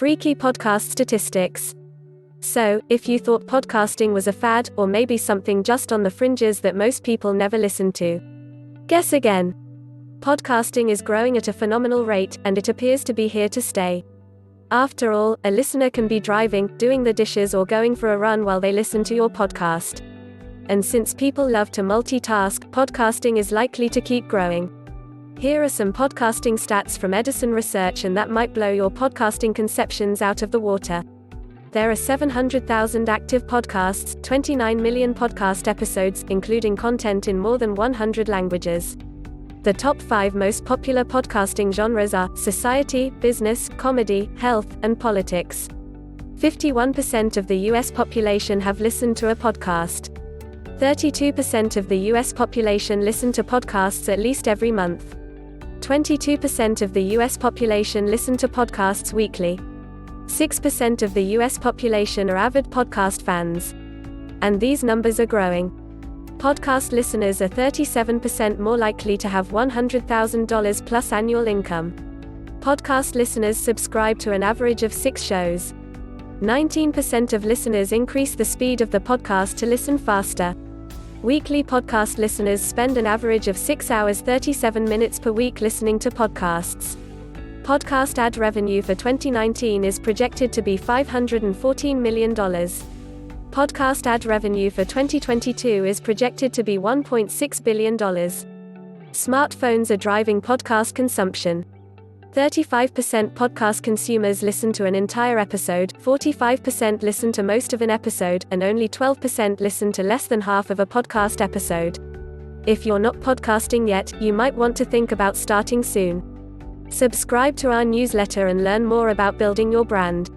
Freaky podcast statistics. So, if you thought podcasting was a fad, or maybe something just on the fringes that most people never listen to, guess again. Podcasting is growing at a phenomenal rate, and it appears to be here to stay. After all, a listener can be driving, doing the dishes, or going for a run while they listen to your podcast. And since people love to multitask, podcasting is likely to keep growing. Here are some podcasting stats from Edison Research, and that might blow your podcasting conceptions out of the water. There are 700,000 active podcasts, 29 million podcast episodes, including content in more than 100 languages. The top 5 most popular podcasting genres are society, business, comedy, health, and politics. 51% of the US population have listened to a podcast. 32% of the US population listen to podcasts at least every month. 22% of the US population listen to podcasts weekly. 6% of the US population are avid podcast fans. And these numbers are growing. Podcast listeners are 37% more likely to have $100,000 plus annual income. Podcast listeners subscribe to an average of 6 shows. 19% of listeners increase the speed of the podcast to listen faster. Weekly podcast listeners spend an average of 6 hours 37 minutes per week listening to podcasts. Podcast ad revenue for 2019 is projected to be $514 million. Podcast ad revenue for 2022 is projected to be $1.6 billion. Smartphones are driving podcast consumption. 35% podcast consumers listen to an entire episode, 45% listen to most of an episode, and only 12% listen to less than half of a podcast episode. If you're not podcasting yet, you might want to think about starting soon. Subscribe to our newsletter and learn more about building your brand.